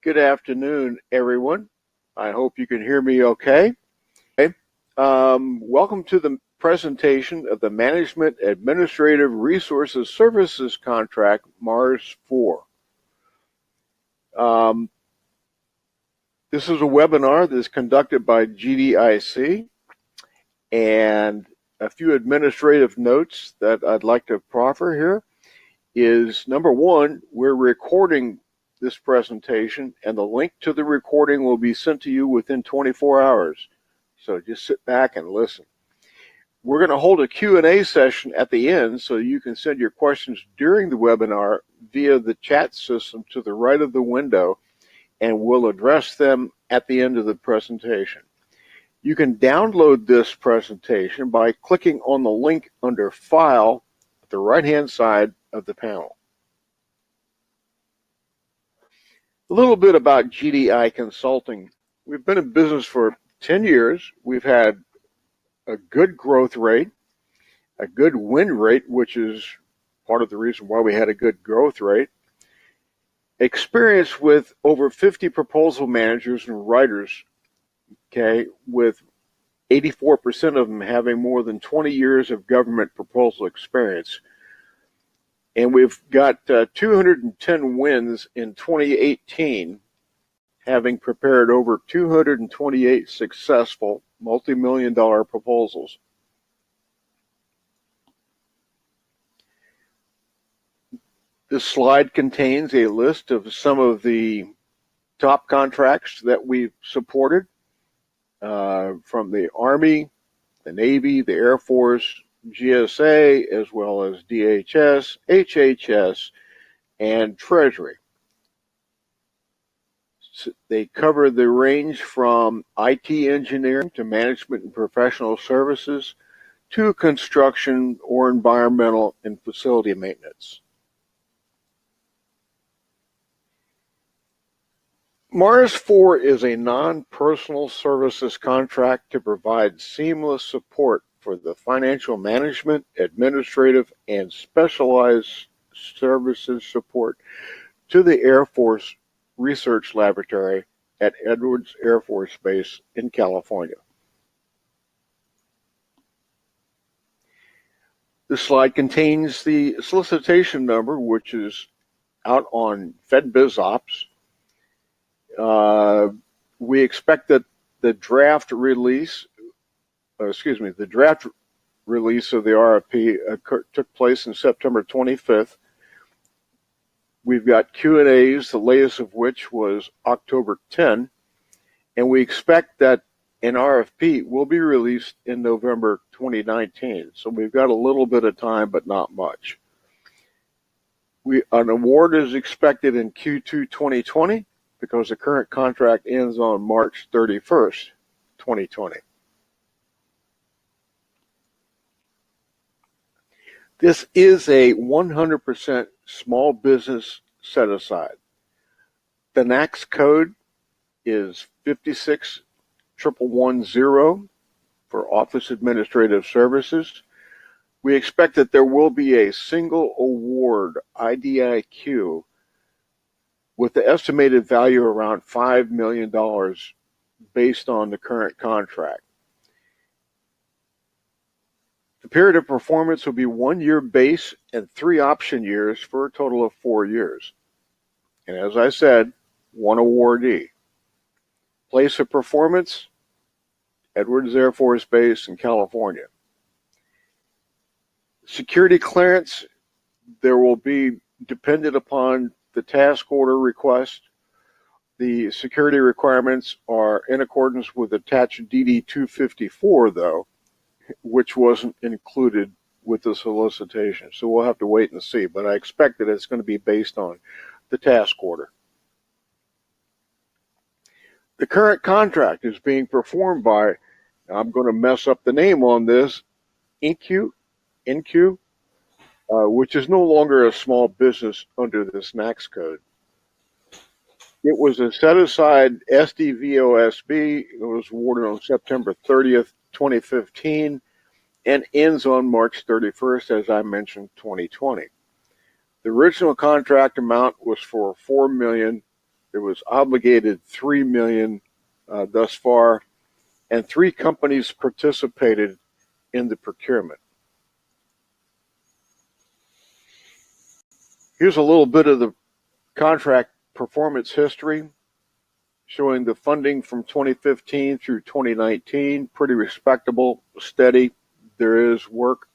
Good afternoon, everyone. I hope you can hear me okay. Welcome to the presentation of the Management Administrative Resources Services Contract, MARS 4. This is a webinar that is conducted by GDIC, and a few administrative notes that I'd like to proffer here is, number one, we're recording this presentation, and the link to the recording will be sent to you within 24 hours. So just sit back and listen. We're going to hold a Q&A session at the end, so you can send your questions during the webinar via the chat system to the right of the window, and we'll address them at the end of the presentation. You can download this presentation by clicking on the link under File at the right-hand side of the panel. A little bit about GDI Consulting. We've been in business for 10 years. We've had a good growth rate, a good win rate, which is part of the reason why we had a good growth rate. Experience with over 50 proposal managers and writers, okay, with 84% of them having more than 20 years of government proposal experience. And we've got 210 wins in 2018, having prepared over 228 successful multi-million-dollar proposals. This slide contains a list of some of the top contracts that we've supported from the Army, the Navy, the Air Force, GSA, as well as DHS, HHS, and Treasury. They cover the range from IT engineering to management and professional services to construction or environmental and facility maintenance. MARS 4 is a non-personal services contract to provide seamless support for the financial management, administrative, and specialized services support to the Air Force Research Laboratory at Edwards Air Force Base in California. This slide contains the solicitation number, which is out on FedBizOps. We expect that the draft release of the RFP took place on September 25th. We've got Q&As, the latest of which was October 10, and we expect that an RFP will be released in November 2019. So we've got a little bit of time, but not much. An award is expected in Q2 2020 because the current contract ends on March 31st, 2020. This is a 100% small business set aside. The NAICS code is 56110 for Office Administrative Services. We expect that there will be a single award IDIQ with the estimated value around $5 million based on the current contract. The period of performance will be 1 year base and 3 option years for a total of 4 years. And as I said, 1 awardee. Place of performance, Edwards Air Force Base in California. Security clearance, there will be dependent upon the task order request. The security requirements are in accordance with attached DD 254, though, which wasn't included with the solicitation. So we'll have to wait and see, but I expect that it's going to be based on the task order. The current contract is being performed by, I'm going to mess up the name on this, InQ, which is no longer a small business under this NAICS code. It was a set-aside SDVOSB. It was awarded on September 30th, 2015, and ends on March 31st, as I mentioned, 2020. The original contract amount was for $4 million. There was obligated $3 million thus far, and 3 companies participated in the procurement. Here's a little bit of the contract performance history, showing the funding from 2015 through 2019. Pretty respectable, steady. There is work,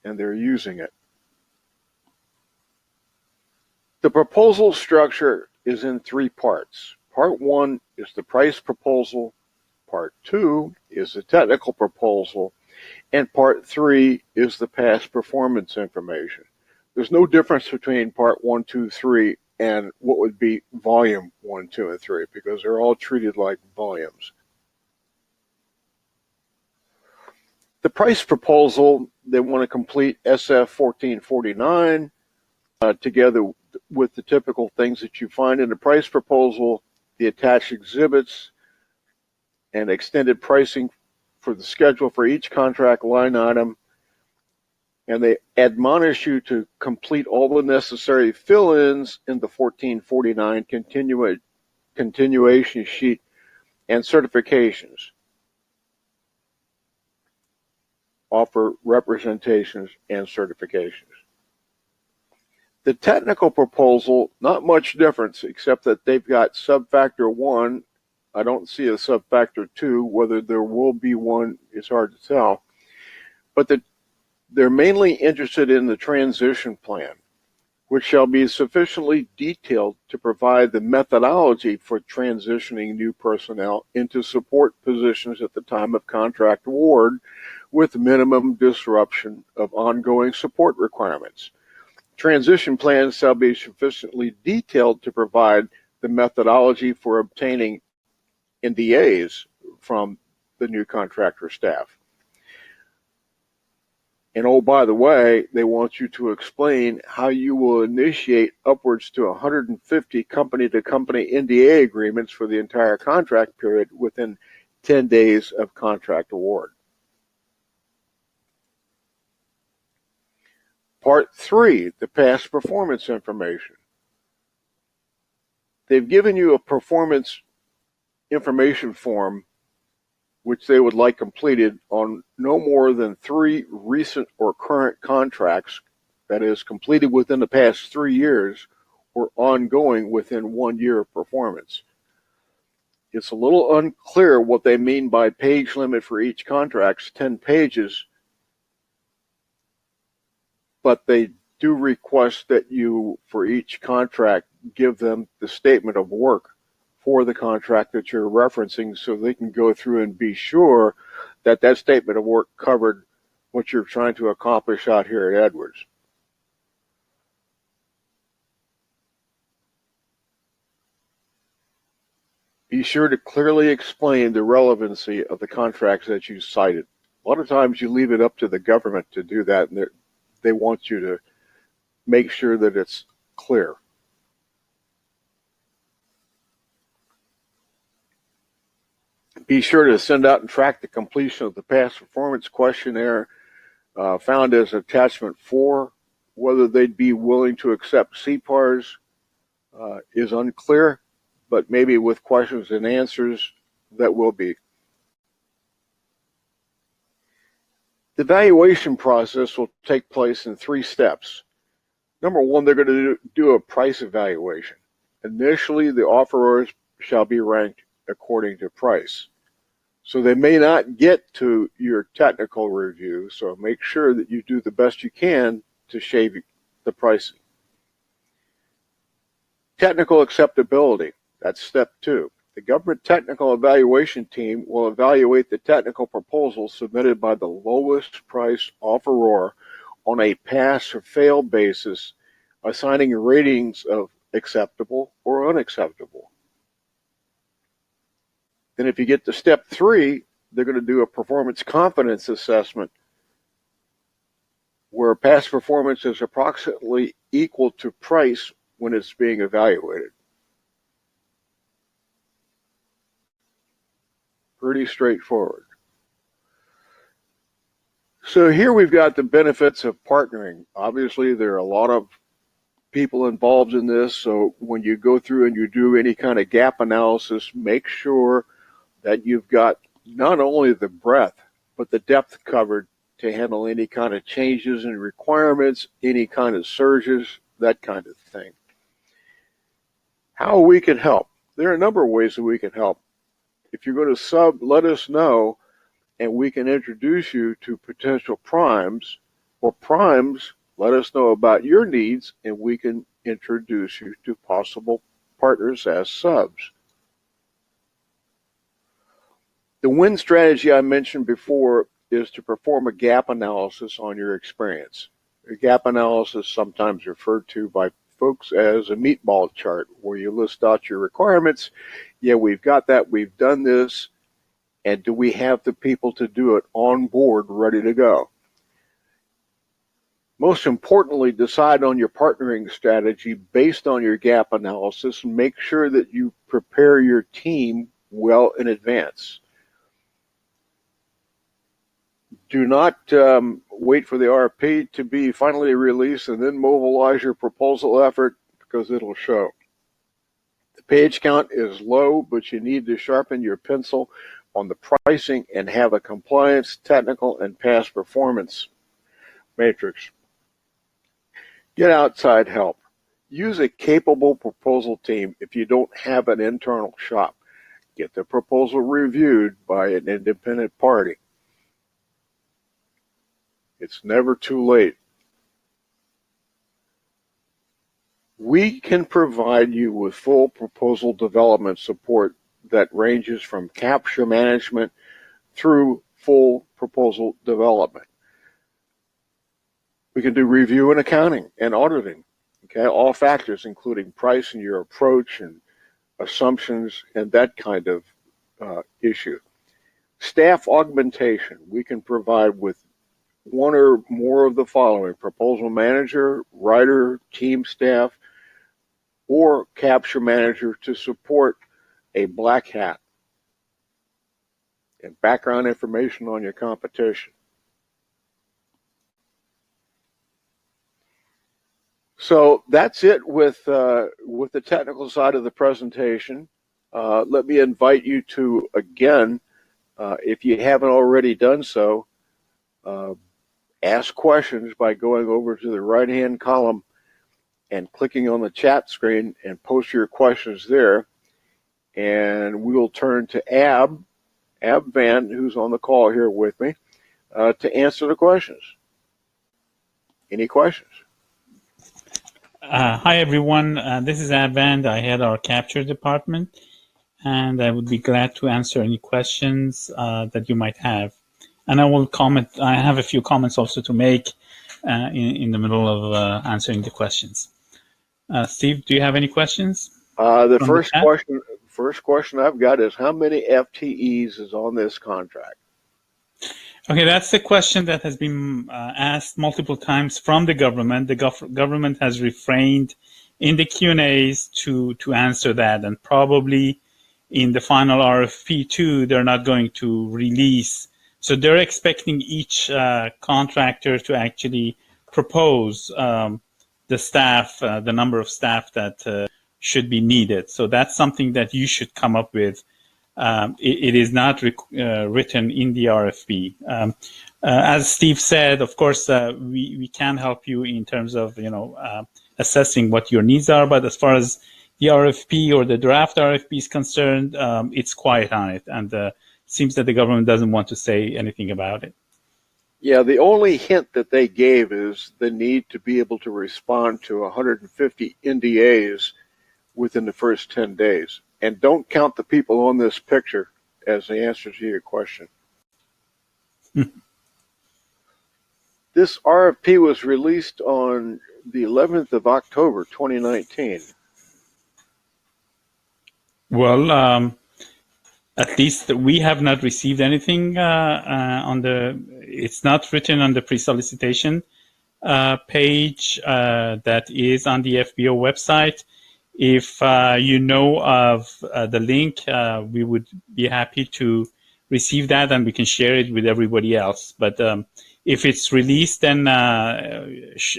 and they're using it. The proposal structure is in 3 parts. Part 1 is the price proposal. Part 2 is the technical proposal. And Part 3 is the past performance information. There's no difference between Part 1, 2, 3 and what would be Volume 1, 2, and 3, because they're all treated like volumes. The price proposal, they want to complete SF 1449 together with the typical things that you find in the price proposal, the attached exhibits, and extended pricing for the schedule for each contract line item. And they admonish you to complete all the necessary fill-ins in the 1449 continuation sheet and certifications. Offer representations and certifications. The technical proposal, not much difference except that they've got sub-factor 1. I don't see a sub-factor 2. Whether there will be one is hard to tell. But they're mainly interested in the transition plan, which shall be sufficiently detailed to provide the methodology for transitioning new personnel into support positions at the time of contract award with minimum disruption of ongoing support requirements. Transition plans shall be sufficiently detailed to provide the methodology for obtaining NDAs from the new contractor staff. And oh, by the way, they want you to explain how you will initiate upwards to 150 company-to-company NDA agreements for the entire contract period within 10 days of contract award. Part 3, the past performance information. They've given you a performance information form which they would like completed on no more than 3 recent or current contracts, that is, completed within the past 3 years or ongoing within 1 year of performance. It's a little unclear what they mean by page limit for each contract, 10 pages, but they do request that you, for each contract, give them the statement of work for the contract that you're referencing so they can go through and be sure that that statement of work covered what you're trying to accomplish out here at Edwards. Be sure to clearly explain the relevancy of the contracts that you cited. A lot of times you leave it up to the government to do that, and they want you to make sure that it's clear. Be sure to send out and track the completion of the past performance questionnaire found as attachment 4. Whether they'd be willing to accept CPARs is unclear, but maybe with questions and answers that will be. The evaluation process will take place in 3 steps. Number 1, they're going to do a price evaluation. Initially, the offerors shall be ranked according to price. So they may not get to your technical review, so make sure that you do the best you can to shave the pricing. Technical acceptability, that's step 2. The government technical evaluation team will evaluate the technical proposal submitted by the lowest price offeror on a pass or fail basis, assigning ratings of acceptable or unacceptable. Then if you get to step 3, they're going to do a performance confidence assessment where past performance is approximately equal to price when it's being evaluated. Pretty straightforward. So here we've got the benefits of partnering. Obviously, there are a lot of people involved in this. So when you go through and you do any kind of gap analysis, make sure that you've got not only the breadth, but the depth covered to handle any kind of changes in requirements, any kind of surges, that kind of thing. How we can help. There are a number of ways that we can help. If you're going to sub, let us know, and we can introduce you to potential primes, or primes, let us know about your needs, and we can introduce you to possible partners as subs. The win strategy I mentioned before is to perform a gap analysis on your experience. A gap analysis, sometimes referred to by folks as a meatball chart, where you list out your requirements. Yeah, we've got that, we've done this, and do we have the people to do it on board, ready to go? Most importantly, decide on your partnering strategy based on your gap analysis, and make sure that you prepare your team well in advance. Do not wait for the RFP to be finally released and then mobilize your proposal effort, because it'll show. The page count is low, but you need to sharpen your pencil on the pricing and have a compliance, technical, and past performance matrix. Get outside help. Use a capable proposal team if you don't have an internal shop. Get the proposal reviewed by an independent party. It's never too late. We can provide you with full proposal development support that ranges from capture management through full proposal development. We can do review and accounting and auditing, okay, all factors, including price and your approach and assumptions and that kind of issue. Staff augmentation. We can provide with one or more of the following: proposal manager, writer, team staff, or capture manager to support a black hat, and background information on your competition. So that's it with the technical side of the presentation. Let me invite you to, again, if you haven't already done so, ask questions by going over to the right-hand column and clicking on the chat screen and post your questions there. And we will turn to Ab Van, who's on the call here with me, to answer the questions. Any questions? Hi, everyone. This is Ab Van. I head our capture department, and I would be glad to answer any questions that you might have. And I will comment. I have a few comments also to make in the middle of answering the questions. Steve, do you have any questions? The first question I've got is, how many FTEs is on this contract? Okay, that's the question that has been asked multiple times from the government. The government has refrained in the Q&As to answer that, and probably in the final RFP too, they're not going to release. So they're expecting each contractor to actually propose the staff, the number of staff that should be needed. So that's something that you should come up with. It is not written in the RFP. As Steve said, of course, we can help you in terms of assessing what your needs are. But as far as the RFP or the draft RFP is concerned, it's quiet on it, and it seems that the government doesn't want to say anything about it. Yeah, the only hint that they gave is the need to be able to respond to 150 NDAs within the first 10 days. And don't count the people on this picture as the answer to your question. This RFP was released on the 11th of October, 2019. Well, at least we have not received anything it's not written on the pre-solicitation page that is on the FBO website. If you know of the link, we would be happy to receive that, and we can share it with everybody else. But if it's released, then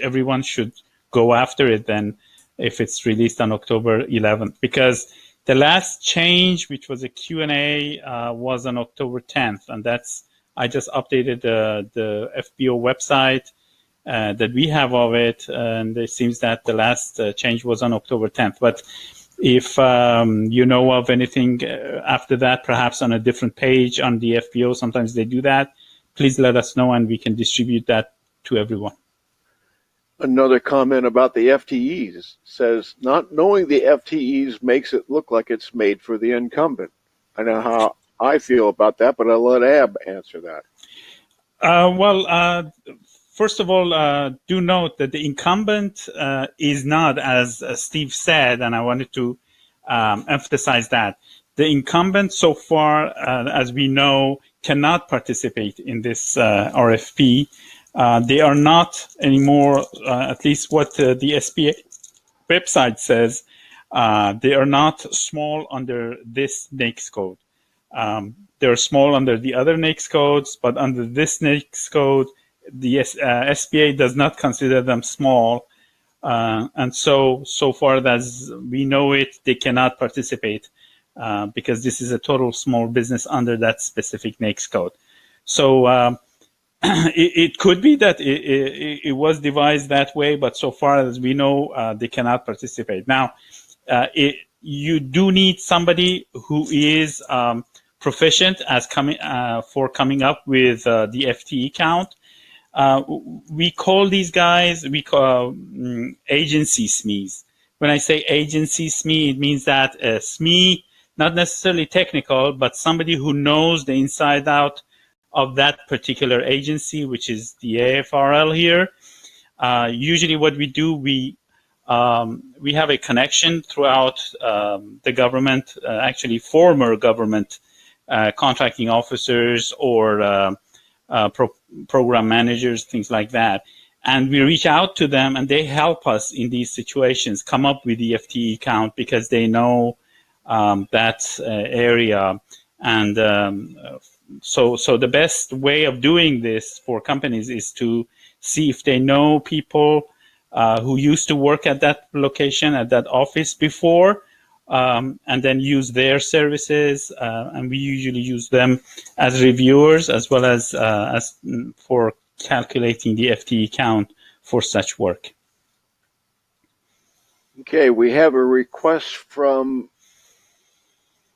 everyone should go after it than if it's released on October 11th, because the last change, which was a Q&A, was on October 10th, and I just updated the FBO website that we have of it, and it seems that the last change was on October 10th. But if you know of anything after that, perhaps on a different page on the FBO, sometimes they do that, please let us know and we can distribute that to everyone. Another comment about the FTEs says, not knowing the FTEs makes it look like it's made for the incumbent. I know how I feel about that, but I'll let Ab answer that. First of all, do note that the incumbent is not, as Steve said, and I wanted to emphasize that. The incumbent so far, as we know, cannot participate in this RFP. They are not anymore, at least what the SBA website says, they are not small under this NAICS code. They're small under the other NAICS codes, but under this NAICS code, the SBA does not consider them small. And so far as we know it, they cannot participate because this is a total small business under that specific NAICS code. So it could be that it was devised that way, but so far as we know, they cannot participate. Now, you do need somebody who is proficient as for coming up with the FTE count. We call these guys, agency SMEs. When I say agency SME, it means that a SME, not necessarily technical, but somebody who knows the inside out of that particular agency, which is the AFRL here. Usually what we do, we have a connection throughout the government, actually former government contracting officers or program managers, things like that. And we reach out to them and they help us in these situations come up with the FTE count because they know that area. And so the best way of doing this for companies is to see if they know people who used to work at that location, at that office before, and then use their services. And we usually use them as reviewers as well as for calculating the FTE count for such work. Okay, we have a request from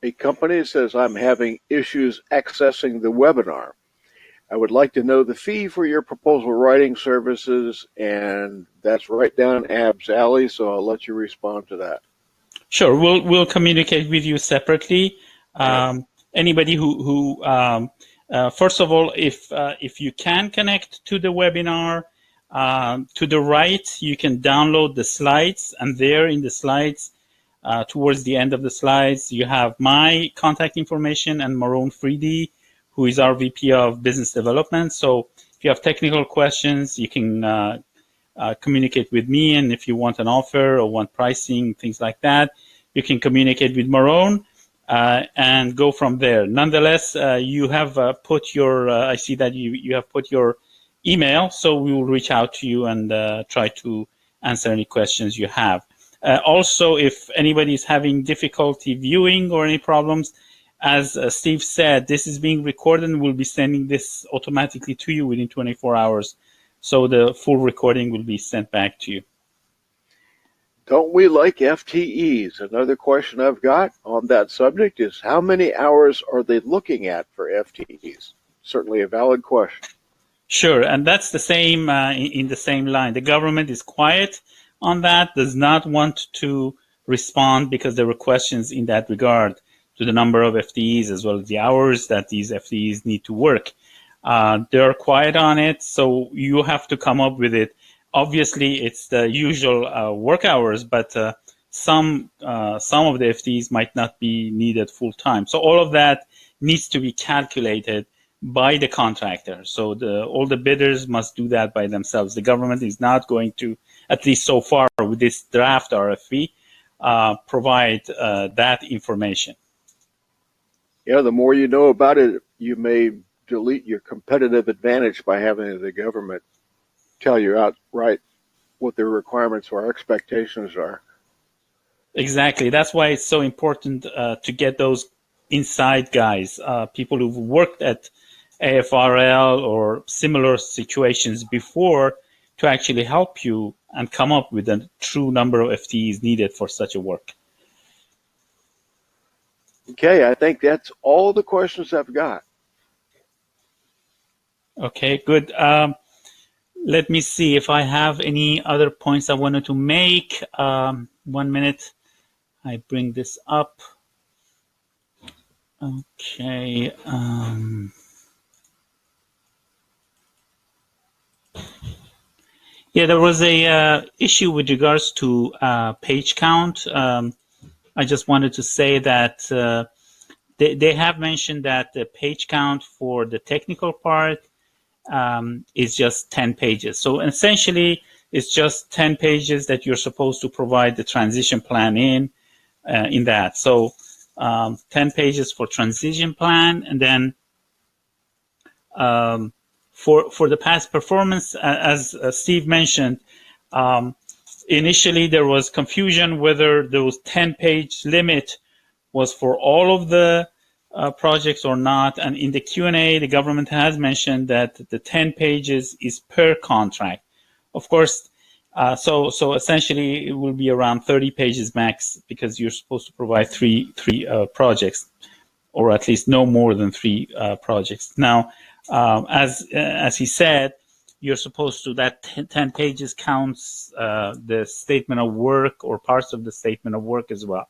a company that says, I'm having issues accessing the webinar. I would like to know the fee for your proposal writing services, and that's right down Ab's alley, so I'll let you respond to that. Sure, we'll communicate with you separately. Anybody who first of all, if you can connect to the webinar, to the right, you can download the slides, and there in the slides, towards the end of the slides, you have my contact information and Maroon Freedy, who is our VP of Business Development. So if you have technical questions, you can communicate with me, and if you want an offer or want pricing, things like that, you can communicate with Maroon and go from there. Nonetheless, you have put your, I see that you have put your email, so we will reach out to you and try to answer any questions you have. Also, if anybody is having difficulty viewing or any problems, as Steve said, this is being recorded and we'll be sending this automatically to you within 24 hours. So the full recording will be sent back to you. Don't we like FTEs? Another question I've got on that subject is, how many hours are they looking at for FTEs? Certainly a valid question. Sure, and that's the same in the same line. The government is quiet on that, does not want to respond because there were questions in that regard to the number of FTEs as well as the hours that these FTEs need to work. They're quiet on it, so you have to come up with it. Obviously, it's the usual work hours, but some of the FTEs might not be needed full time. So all of that needs to be calculated by the contractor. So all the bidders must do that by themselves. The government is not going to, at least so far with this draft RFP, provide that information. Yeah, the more you know about it, you may delete your competitive advantage by having the government tell you outright what their requirements or expectations are. Exactly. That's why it's so important to get those inside guys, people who've worked at AFRL or similar situations before, to actually help you and come up with a true number of FTEs needed for such a work. Okay, I think that's all the questions I've got. Okay, good. Let me see if I have any other points I wanted to make. 1 minute. I bring this up. Okay. Yeah, there was a issue with regards to page count. I just wanted to say that they have mentioned that the page count for the technical part is just 10 pages. So essentially, it's just 10 pages that you're supposed to provide the transition plan in that. So 10 pages for transition plan, and then for the past performance, as Steve mentioned, initially there was confusion whether those 10-page limit was for all of the projects or not. And in the Q&A, the government has mentioned that the 10 pages is per contract. Of course, so essentially it will be around 30 pages max, because you're supposed to provide three projects, or at least no more than 3 projects. Now, as he said, you're supposed to, that 10 pages counts the statement of work or parts of the statement of work as well.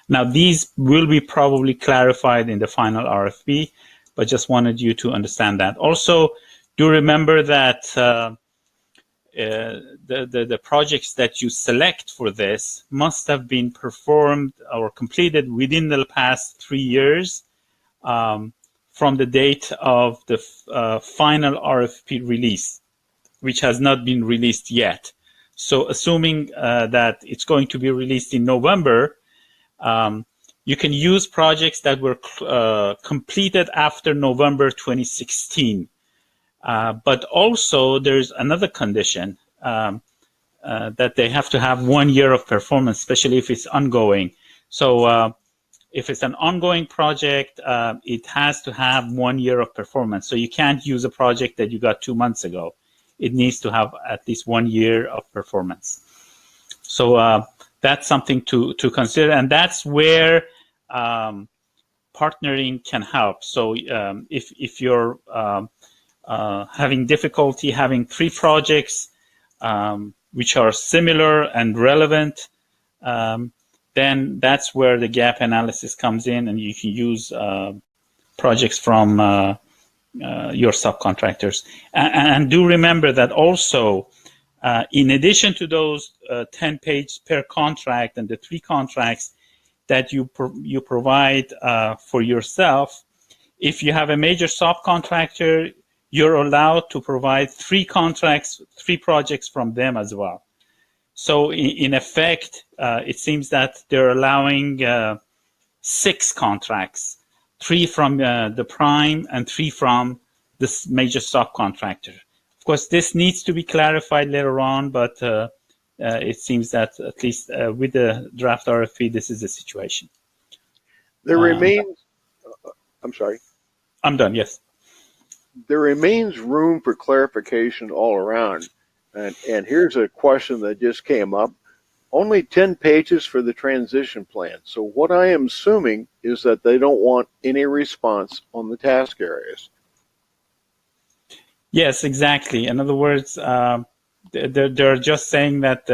Now, these will be probably clarified in the final RFP, but just wanted you to understand that. Also, do remember that the projects that you select for this must have been performed or completed within the past 3 years from the date of the final RFP release, which has not been released yet. So assuming that it's going to be released in November, you can use projects that were completed after November 2016. But also there's another condition that they have to have 1 year of performance, especially if it's ongoing. So if it's an ongoing project, it has to have 1 year of performance. So you can't use a project that you got 2 months ago. It needs to have at least 1 year of performance. So that's something to consider, and that's where partnering can help. So if you're having difficulty having 3 projects which are similar and relevant, then that's where the gap analysis comes in, and you can use projects from your subcontractors. And do remember that also, in addition to those 10 pages per contract and the 3 contracts that you provide for yourself, if you have a major subcontractor, you're allowed to provide 3 contracts, 3 projects from them as well. So in effect, it seems that they're allowing 6 contracts, 3 from the prime and 3 from this major subcontractor. Of course, this needs to be clarified later on, but it seems that at least with the draft RFP, this is the situation. There remains, I'm sorry. I'm done, yes. There remains room for clarification all around. And here's a question that just came up. Only 10 pages for the transition plan. So what I am assuming is that they don't want any response on the task areas. Yes, exactly. In other words, they're just saying that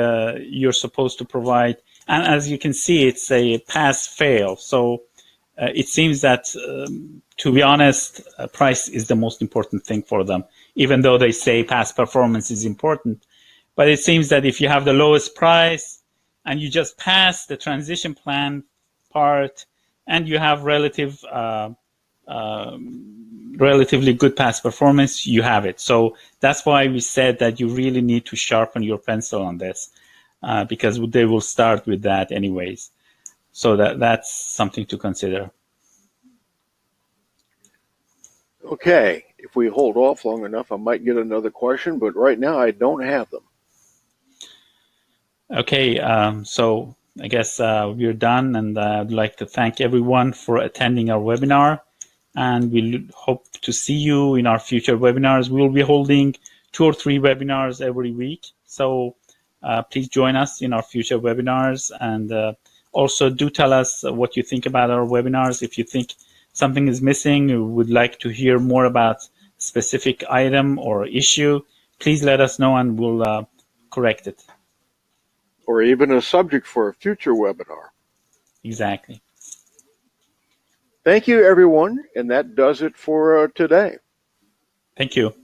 you're supposed to provide, and as you can see, it's a pass-fail. So it seems that, to be honest, price is the most important thing for them, even though they say past performance is important. But it seems that if you have the lowest price and you just pass the transition plan part and you have relatively good past performance, you have it. So that's why we said that you really need to sharpen your pencil on this, because they will start with that anyways. So that's something to consider. Okay, if we hold off long enough, I might get another question, but right now I don't have them. Okay, so I guess we're done, and I'd like to thank everyone for attending our webinar, and we hope to see you in our future webinars. We will be holding 2 or 3 webinars every week, so please join us in our future webinars, and also do tell us what you think about our webinars. If you think something is missing, you would like to hear more about specific item or issue, please let us know and we'll correct it. Or even a subject for a future webinar. Exactly. Thank you, everyone, and that does it for today. Thank you.